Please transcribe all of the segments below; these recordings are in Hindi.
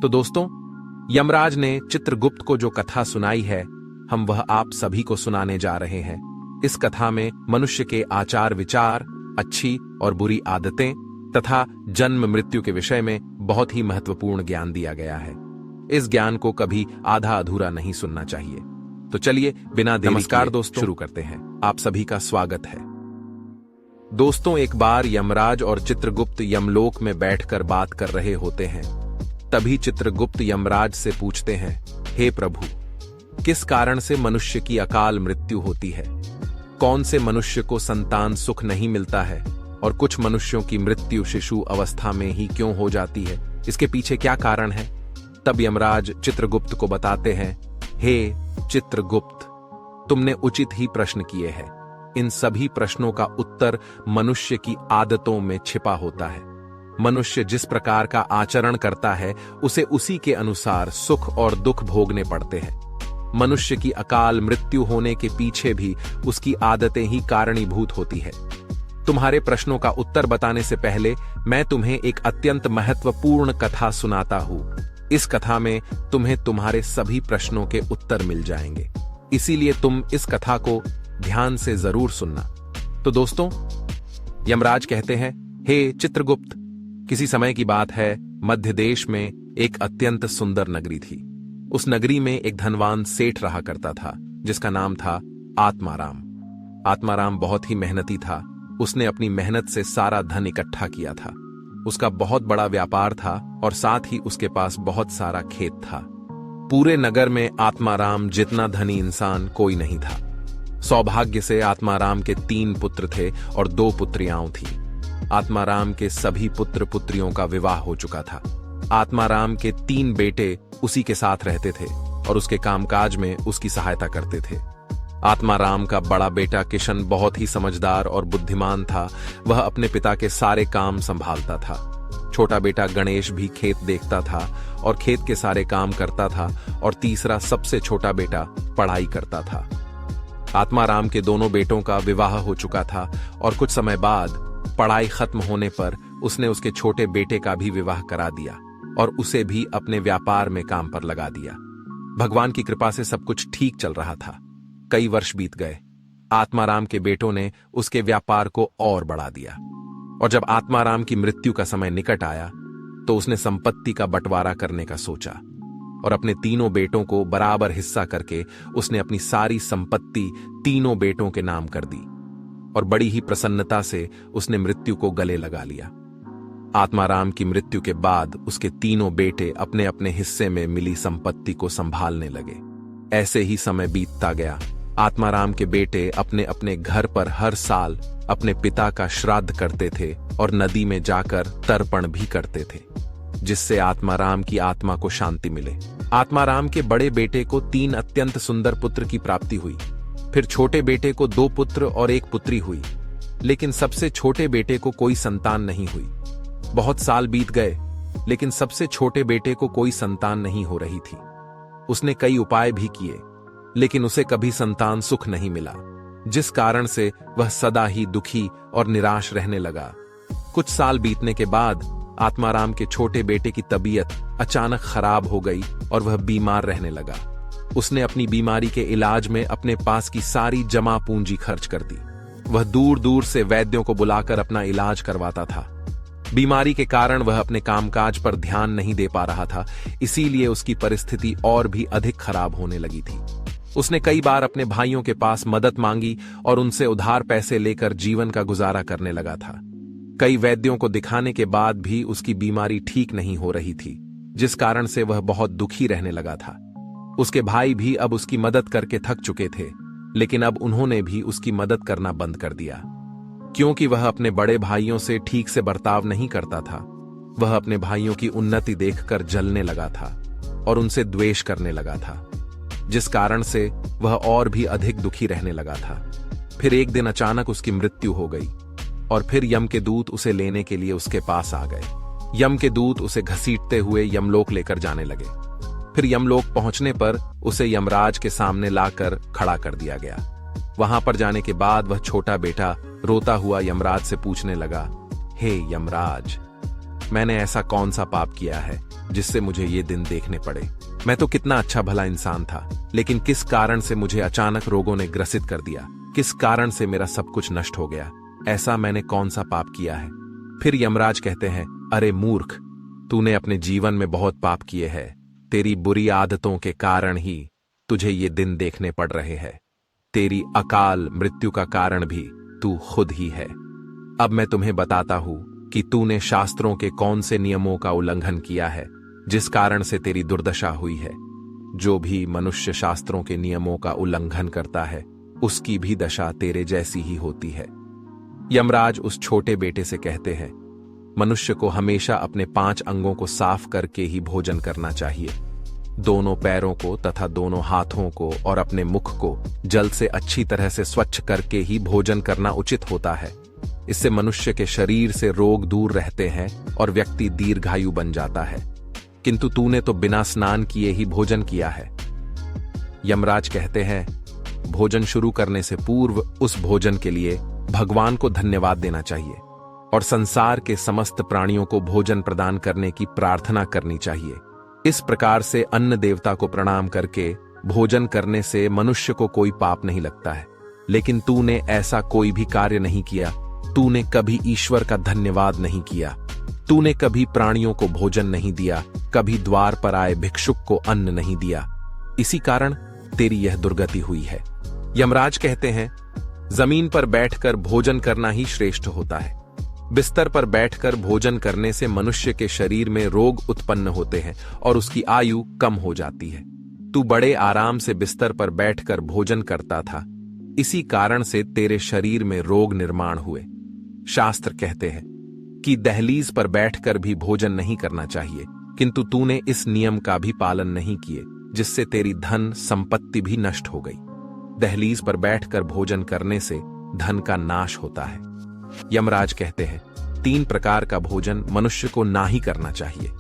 तो दोस्तों, यमराज ने चित्रगुप्त को जो कथा सुनाई है, हम वह आप सभी को सुनाने जा रहे हैं। इस कथा में मनुष्य के आचार विचार, अच्छी और बुरी आदतें तथा जन्म मृत्यु के विषय में बहुत ही महत्वपूर्ण ज्ञान दिया गया है। इस ज्ञान को कभी आधा अधूरा नहीं सुनना चाहिए। तो चलिए बिना देरी नमस्कार दोस्तों, शुरू करते हैं। आप सभी का स्वागत है। दोस्तों, एक बार यमराज और चित्रगुप्त यमलोक में बैठकर बात कर रहे होते हैं। तभी चित्रगुप्त यमराज से पूछते हैं, हे प्रभु, किस कारण से मनुष्य की अकाल मृत्यु होती है? कौन से मनुष्य को संतान सुख नहीं मिलता है और कुछ मनुष्यों की मृत्यु शिशु अवस्था में ही क्यों हो जाती है? इसके पीछे क्या कारण है? तब यमराज चित्रगुप्त को बताते हैं, हे चित्रगुप्त, तुमने उचित ही प्रश्न किए हैं। इन सभी प्रश्नों का उत्तर मनुष्य की आदतों में छिपा होता है। मनुष्य जिस प्रकार का आचरण करता है, उसे उसी के अनुसार सुख और दुख भोगने पड़ते हैं। मनुष्य की अकाल मृत्यु होने के पीछे भी उसकी आदतें ही कारणीभूत होती है। तुम्हारे प्रश्नों का उत्तर बताने से पहले मैं तुम्हें एक अत्यंत महत्वपूर्ण कथा सुनाता हूं। इस कथा में तुम्हें तुम्हारे सभी प्रश्नों के उत्तर मिल जाएंगे, इसीलिए तुम इस कथा को ध्यान से जरूर सुनना। तो दोस्तों, यमराज कहते हैं, हे चित्रगुप्त, किसी समय की बात है, मध्य देश में एक अत्यंत सुंदर नगरी थी। उस नगरी में एक धनवान सेठ रहा करता था, जिसका नाम था आत्माराम। आत्माराम बहुत ही मेहनती था। उसने अपनी मेहनत से सारा धन इकट्ठा किया था। उसका बहुत बड़ा व्यापार था और साथ ही उसके पास बहुत सारा खेत था। पूरे नगर में आत्माराम जितना धनी इंसान कोई नहीं था। सौभाग्य से आत्माराम के 3 पुत्र थे और 2 पुत्रियां थी। आत्माराम के सभी पुत्र पुत्रियों का विवाह हो चुका था। आत्माराम के 3 बेटे उसी के साथ रहते थे और उसके कामकाज में उसकी सहायता करते थे। आत्माराम का बड़ा बेटा किशन बहुत ही समझदार और बुद्धिमान था। वह अपने पिता के सारे काम संभालता था। छोटा बेटा गणेश भी खेत देखता था और खेत के सारे काम करता था। और तीसरा सबसे छोटा बेटा पढ़ाई करता था। आत्माराम के दोनों बेटों का विवाह हो चुका था और कुछ समय बाद पढ़ाई खत्म होने पर उसने उसके छोटे बेटे का भी विवाह करा दिया और उसे भी अपने व्यापार में काम पर लगा दिया। भगवान की कृपा से सब कुछ ठीक चल रहा था। कई वर्ष बीत गए। आत्माराम के बेटों ने उसके व्यापार को और बढ़ा दिया और जब आत्माराम की मृत्यु का समय निकट आया तो उसने संपत्ति का बंटवारा करने का सोचा और अपने 3 बेटों को बराबर हिस्सा करके उसने अपनी सारी संपत्ति 3 बेटों के नाम कर दी और बड़ी ही प्रसन्नता से उसने मृत्यु को गले लगा लिया। आत्माराम की मृत्यु के बाद उसके 3 बेटे अपने अपने हिस्से में मिली संपत्ति को संभालने लगे। ऐसे ही समय बीतता गया। आत्माराम के बेटे अपने अपने घर पर हर साल अपने पिता का श्राद्ध करते थे और नदी में जाकर तर्पण भी करते थे, जिससे आत्माराम की आत्मा को शांति मिले। आत्माराम के बड़े बेटे को 3 अत्यंत सुंदर पुत्र की प्राप्ति हुई। फिर छोटे बेटे को 2 पुत्र और 1 पुत्री हुई, लेकिन सबसे छोटे बेटे को कोई संतान नहीं हुई। बहुत साल बीत गए, लेकिन सबसे छोटे बेटे को कोई संतान नहीं हो रही थी। उसने कई उपाय भी किए, लेकिन उसे कभी संतान सुख नहीं मिला, जिस कारण से वह सदा ही दुखी और निराश रहने लगा। कुछ साल बीतने के बाद आत्माराम के छोटे बेटे की तबीयत अचानक खराब हो गई और वह बीमार रहने लगा। उसने अपनी बीमारी के इलाज में अपने पास की सारी जमा पूंजी खर्च कर दी। वह दूर दूर से वैद्यों को बुलाकर अपना इलाज करवाता था। बीमारी के कारण वह अपने कामकाज पर ध्यान नहीं दे पा रहा था, इसीलिए उसकी परिस्थिति और भी अधिक खराब होने लगी थी। उसने कई बार अपने भाइयों के पास मदद मांगी और उनसे उधार पैसे लेकर जीवन का गुजारा करने लगा था। कई वैद्यों को दिखाने के बाद भी उसकी बीमारी ठीक नहीं हो रही थी, जिस कारण से वह बहुत दुखी रहने लगा था। उसके भाई भी अब उसकी मदद करके थक चुके थे, लेकिन अब उन्होंने भी उसकी मदद करना बंद कर दिया, क्योंकि वह अपने बड़े भाइयों से ठीक से बर्ताव नहीं करता था। वह अपने भाइयों की उन्नति देखकर जलने लगा था और उनसे द्वेष करने लगा था, जिस कारण से वह और भी अधिक दुखी रहने लगा था। फिर एक दिन अचानक उसकी मृत्यु हो गई और फिर यम के दूत उसे लेने के लिए उसके पास आ गए। यम के दूत उसे घसीटते हुए यमलोक लेकर जाने लगे। फिर यमलोक पहुंचने पर उसे यमराज के सामने लाकर खड़ा कर दिया गया। वहां पर जाने के बाद वह छोटा बेटा रोता हुआ यमराज से पूछने लगा, हे यमराज, मैंने ऐसा कौन सा पाप किया है जिससे मुझे ये दिन देखने पड़े। मैं तो कितना अच्छा भला इंसान था, लेकिन किस कारण से मुझे अचानक रोगों ने ग्रसित कर दिया? किस कारण से मेरा सब कुछ नष्ट हो गया? ऐसा मैंने कौन सा पाप किया है? फिर यमराज कहते हैं, अरे मूर्ख, तूने अपने जीवन में बहुत पाप किए हैं। तेरी बुरी आदतों के कारण ही तुझे ये दिन देखने पड़ रहे हैं। तेरी अकाल मृत्यु का कारण भी तू खुद ही है। अब मैं तुम्हें बताता हूं कि तूने शास्त्रों के कौन से नियमों का उल्लंघन किया है जिस कारण से तेरी दुर्दशा हुई है। जो भी मनुष्य शास्त्रों के नियमों का उल्लंघन करता है उसकी भी दशा तेरे जैसी ही होती है। यमराज उस छोटे बेटे से कहते हैं, मनुष्य को हमेशा अपने 5 अंगों को साफ करके ही भोजन करना चाहिए। दोनों पैरों को तथा दोनों हाथों को और अपने मुख को जल से अच्छी तरह से स्वच्छ करके ही भोजन करना उचित होता है। इससे मनुष्य के शरीर से रोग दूर रहते हैं और व्यक्ति दीर्घायु बन जाता है। किंतु तूने तो बिना स्नान किए ही भोजन किया है। यमराज कहते हैं, भोजन शुरू करने से पूर्व उस भोजन के लिए भगवान को धन्यवाद देना चाहिए और संसार के समस्त प्राणियों को भोजन प्रदान करने की प्रार्थना करनी चाहिए। इस प्रकार से अन्न देवता को प्रणाम करके भोजन करने से मनुष्य को कोई पाप नहीं लगता है। लेकिन तूने ऐसा कोई भी कार्य नहीं किया। तूने कभी ईश्वर का धन्यवाद नहीं किया। तूने कभी प्राणियों को भोजन नहीं दिया, कभी द्वार पर आए भिक्षुक को अन्न नहीं दिया। इसी कारण तेरी यह दुर्गति हुई है। यमराज कहते हैं, जमीन पर बैठकर भोजन करना ही श्रेष्ठ होता है। बिस्तर पर बैठकर भोजन करने से मनुष्य के शरीर में रोग उत्पन्न होते हैं और उसकी आयु कम हो जाती है। तू बड़े आराम से बिस्तर पर बैठकर भोजन करता था, इसी कारण से तेरे शरीर में रोग निर्माण हुए। शास्त्र कहते हैं कि दहलीज पर बैठकर भी भोजन नहीं करना चाहिए, किंतु तूने इस नियम का भी पालन नहीं किए, जिससे तेरी धन संपत्ति भी नष्ट हो गई। दहलीज पर बैठकर भोजन करने से धन का नाश होता है। यमराज कहते हैं, 3 प्रकार का भोजन मनुष्य को ना ही करना चाहिए।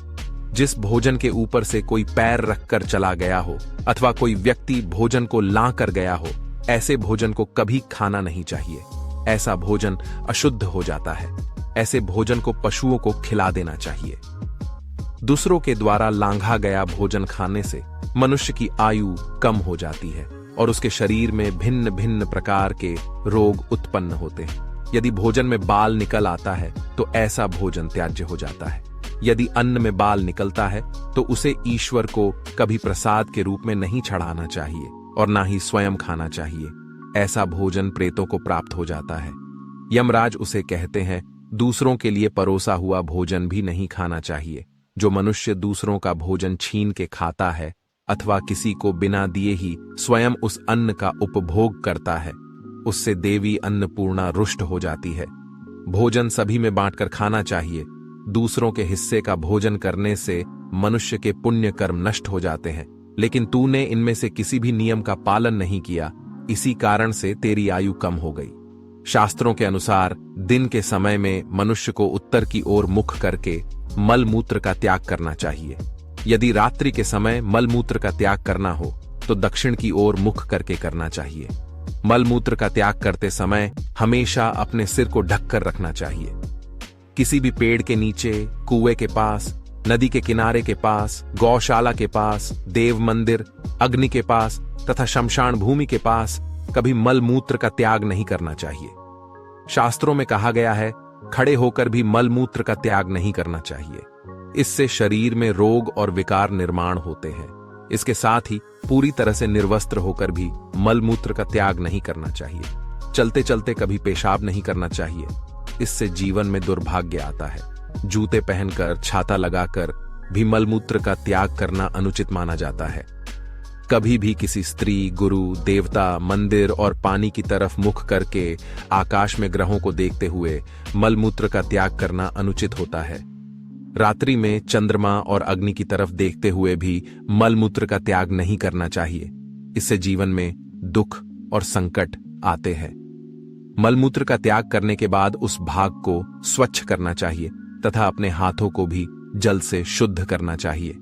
जिस भोजन के ऊपर से कोई पैर रखकर चला गया हो अथवा कोई व्यक्ति भोजन को ला कर गया हो, ऐसे भोजन को कभी खाना नहीं चाहिए। ऐसा भोजन अशुद्ध हो जाता है। ऐसे भोजन को पशुओं को खिला देना चाहिए। दूसरों के द्वारा लांघा गया भोजन खाने से मनुष्य की आयु कम हो जाती है और उसके शरीर में भिन्न भिन्न प्रकार के रोग उत्पन्न होते हैं। यदि भोजन में बाल निकल आता है तो ऐसा भोजन त्याज्य हो जाता है। यदि अन्न में बाल निकलता है तो उसे ईश्वर को कभी प्रसाद के रूप में नहीं चढ़ाना चाहिए और ना ही स्वयं खाना चाहिए। ऐसा भोजन प्रेतों को प्राप्त हो जाता है। यमराज उसे कहते हैं, दूसरों के लिए परोसा हुआ भोजन भी नहीं खाना चाहिए। जो मनुष्य दूसरों का भोजन छीन के खाता है अथवा किसी को बिना दिए ही स्वयं उस अन्न का उपभोग करता है, उससे देवी अन्नपूर्णा रुष्ट हो जाती है। भोजन सभी में बांटकर खाना चाहिए। दूसरों के हिस्से का भोजन करने से मनुष्य के पुण्य कर्म नष्ट हो जाते हैं, लेकिन तूने इनमें से किसी भी नियम का पालन नहीं किया। इसी कारण से तेरी आयु कम हो गई। शास्त्रों के अनुसार दिन के समय में मनुष्य को उत्तर की ओर मुख करके मल मूत्र का त्याग करना चाहिए। यदि रात्रि के समय मल मूत्र का त्याग करना हो तो दक्षिण की ओर मुख करके करना चाहिए। मल मूत्र का त्याग करते समय हमेशा अपने सिर को ढककर रखना चाहिए। किसी भी पेड़ के नीचे, कुएं के पास, नदी के किनारे के पास, गौशाला के पास, देव मंदिर, अग्नि के पास तथा शमशान भूमि के पास कभी मल मूत्र का त्याग नहीं करना चाहिए। शास्त्रों में कहा गया है, खड़े होकर भी मल मूत्र का त्याग नहीं करना चाहिए। इससे शरीर में रोग और विकार निर्माण होते हैं। इसके साथ ही पूरी तरह से निर्वस्त्र होकर भी मल मूत्र का त्याग नहीं करना चाहिए। चलते चलते कभी पेशाब नहीं करना चाहिए। इससे जीवन में दुर्भाग्य आता है। जूते पहनकर, छाता लगाकर भी मलमूत्र का त्याग करना अनुचित माना जाता है। कभी भी किसी स्त्री, गुरु, देवता, मंदिर और पानी की तरफ मुख करके आकाश में ग्रहों को देखते हुए मलमूत्र का त्याग करना अनुचित होता है। रात्रि में चंद्रमा और अग्नि की तरफ देखते हुए भी मलमूत्र का त्याग नहीं करना चाहिए। इससे जीवन में दुख और संकट आते हैं। मलमूत्र का त्याग करने के बाद उस भाग को स्वच्छ करना चाहिए तथा अपने हाथों को भी जल से शुद्ध करना चाहिए।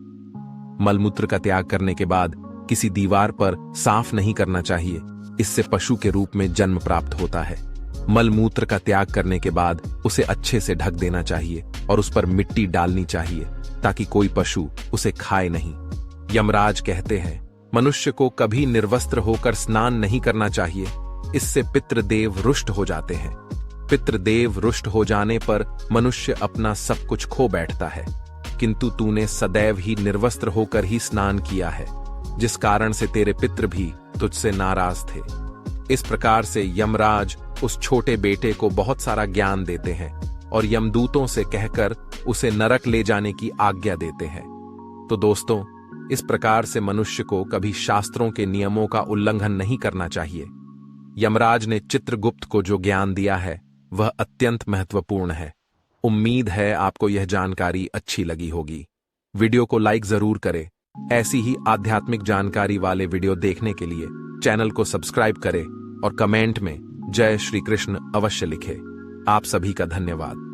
मलमूत्र का त्याग करने के बाद किसी दीवार पर साफ नहीं करना चाहिए। इससे पशु के रूप में जन्म प्राप्त होता है। मलमूत्र का त्याग करने के बाद उसे अच्छे से ढक देना चाहिए और उस पर मिट्टी डालनी चाहिए ताकि कोई पशु उसे खाए नहीं। यमराज कहते हैं, मनुष्य को कभी निर्वस्त्र होकर स्नान नहीं करना चाहिए, इससे पितृदेव रुष्ट हो जाते हैं। पितृदेव रुष्ट हो जाने पर मनुष्य अपना सब कुछ खो बैठता है, किंतु तूने सदैव ही निर्वस्त्र होकर ही स्नान किया है, जिस कारण से तेरे पितृ भी तुझसे नाराज थे। इस प्रकार से यमराज उस छोटे बेटे को बहुत सारा ज्ञान देते हैं और यमदूतों से कहकर उसे नरक ले जाने की आज्ञा देते हैं। तो दोस्तों, इस प्रकार से मनुष्य को कभी शास्त्रों के नियमों का उल्लंघन नहीं करना चाहिए। यमराज ने चित्रगुप्त को जो ज्ञान दिया है वह अत्यंत महत्वपूर्ण है। उम्मीद है आपको यह जानकारी अच्छी लगी होगी। वीडियो को लाइक जरूर करें। ऐसी ही आध्यात्मिक जानकारी वाले वीडियो देखने के लिए चैनल को सब्सक्राइब करें और कमेंट में जय श्री कृष्ण अवश्य लिखें। आप सभी का धन्यवाद।